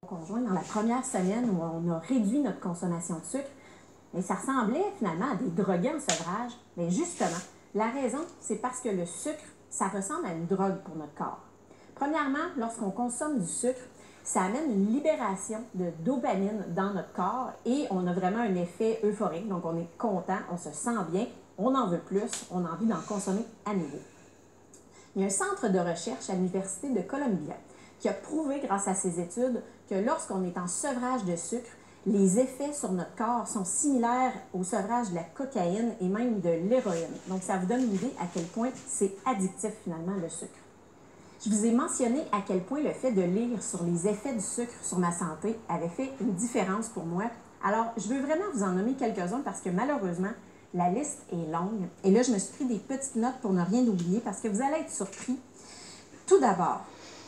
conjoint dans la première semaine où on a réduit notre consommation de sucre, mais ça ressemblait finalement à des drogués en sevrage. Mais justement, la raison, c'est parce que le sucre, ça ressemble à une drogue pour notre corps. Premièrement, lorsqu'on consomme du sucre, ça amène une libération de dopamine dans notre corps et on a vraiment un effet euphorique. Donc, on est content, on se sent bien, on en veut plus, on a envie d'en consommer à nouveau. Il y a un centre de recherche à l'Université de Columbia qui a prouvé, grâce à ses études, que lorsqu'on est en sevrage de sucre, les effets sur notre corps sont similaires au sevrage de la cocaïne et même de l'héroïne. Donc, ça vous donne une idée à quel point c'est addictif finalement le sucre. Je vous ai mentionné à quel point le fait de lire sur les effets du sucre sur ma santé avait fait une différence pour moi. Alors, je veux vraiment vous en nommer quelques-uns parce que malheureusement, la liste est longue. Et là, je me suis pris des petites notes pour ne rien oublier parce que vous allez être surpris. Tout d'abord,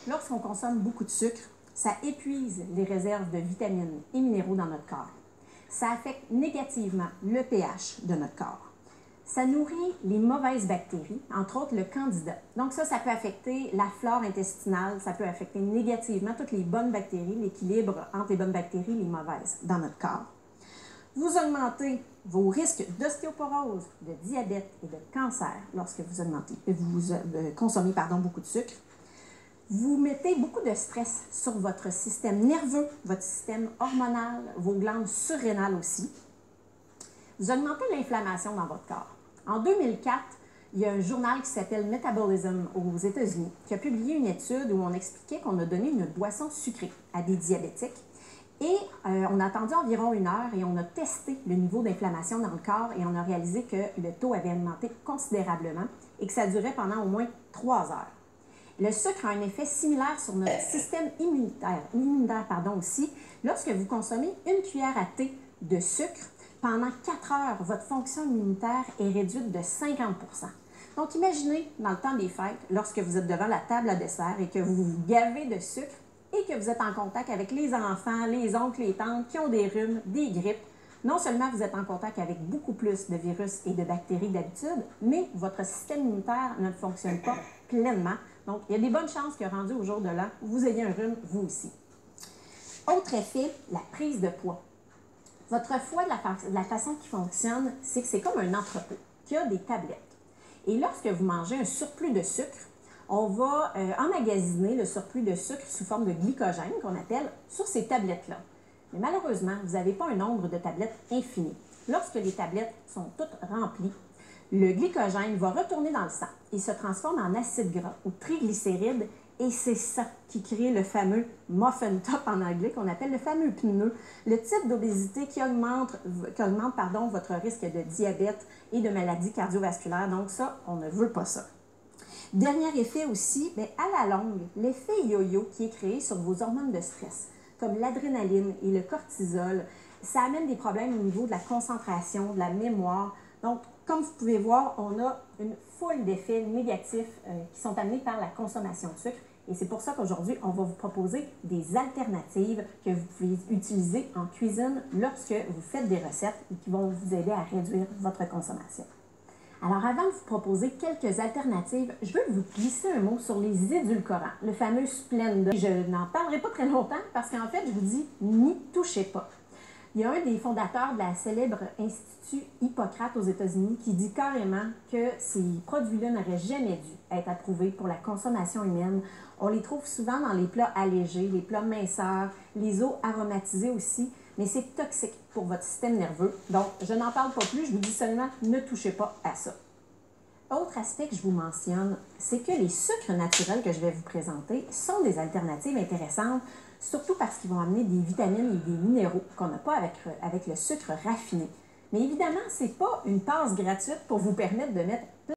lorsqu'on consomme beaucoup de sucre, ça épuise les réserves de vitamines et minéraux dans notre corps. Ça affecte négativement le pH de notre corps. Ça nourrit les mauvaises bactéries, entre autres le candida. Donc ça peut affecter la flore intestinale, ça peut affecter négativement toutes les bonnes bactéries, l'équilibre entre les bonnes bactéries et les mauvaises dans notre corps. Vous augmentez vos risques d'ostéoporose, de diabète et de cancer lorsque vous consommez beaucoup de sucre. Vous mettez beaucoup de stress sur votre système nerveux, votre système hormonal, vos glandes surrénales aussi. Vous augmentez l'inflammation dans votre corps. En 2004, il y a un journal qui s'appelle Metabolism aux États-Unis qui a publié une étude où on expliquait qu'on a donné une boisson sucrée à des diabétiques et on a attendu environ 1 heure et on a testé le niveau d'inflammation dans le corps et on a réalisé que le taux avait augmenté considérablement et que ça durait pendant au moins 3 heures. Le sucre a un effet similaire sur notre système immunitaire aussi. Lorsque vous consommez 1 cuillère à thé de sucre, pendant 4 heures, votre fonction immunitaire est réduite de 50%. Donc, imaginez, dans le temps des fêtes, lorsque vous êtes devant la table à dessert et que vous vous gavez de sucre et que vous êtes en contact avec les enfants, les oncles, les tantes qui ont des rhumes, des grippes. Non seulement vous êtes en contact avec beaucoup plus de virus et de bactéries d'habitude, mais votre système immunitaire ne fonctionne pas pleinement. Donc, il y a des bonnes chances que, rendu au jour de l'an, vous ayez un rhume, vous aussi. Autre effet, la prise de poids. Votre foie, de la façon qu'il fonctionne, c'est que c'est comme un entrepôt qui a des tablettes. Et lorsque vous mangez un surplus de sucre, on va emmagasiner le surplus de sucre sous forme de glycogène, qu'on appelle, sur ces tablettes-là. Mais malheureusement, vous n'avez pas un nombre de tablettes infini. Lorsque les tablettes sont toutes remplies, le glycogène va retourner dans le sang et se transforme en acide gras ou triglycérides. Et c'est ça qui crée le fameux muffin top en anglais, qu'on appelle le fameux pneu, le type d'obésité qui augmente votre risque de diabète et de maladies cardiovasculaires. Donc ça, on ne veut pas ça. Dernier effet aussi, mais à la longue, l'effet yo-yo qui est créé sur vos hormones de stress, comme l'adrénaline et le cortisol, ça amène des problèmes au niveau de la concentration, de la mémoire. Donc, comme vous pouvez voir, on a une foule d'effets négatifs qui sont amenés par la consommation de sucre. Et c'est pour ça qu'aujourd'hui, on va vous proposer des alternatives que vous pouvez utiliser en cuisine lorsque vous faites des recettes et qui vont vous aider à réduire votre consommation. Alors, avant de vous proposer quelques alternatives, je veux vous glisser un mot sur les édulcorants, le fameux Splenda. Je n'en parlerai pas très longtemps parce qu'en fait, je vous dis, n'y touchez pas. Il y a un des fondateurs de la célèbre Institut Hippocrate aux États-Unis qui dit carrément que ces produits-là n'auraient jamais dû être approuvés pour la consommation humaine. On les trouve souvent dans les plats allégés, les plats minceurs, les eaux aromatisées aussi, mais c'est toxique pour votre système nerveux. Donc, je n'en parle pas plus, je vous dis seulement ne touchez pas à ça. Autre aspect que je vous mentionne, c'est que les sucres naturels que je vais vous présenter sont des alternatives intéressantes, surtout parce qu'ils vont amener des vitamines et des minéraux qu'on n'a pas avec le sucre raffiné. Mais évidemment, ce n'est pas une passe gratuite pour vous permettre de mettre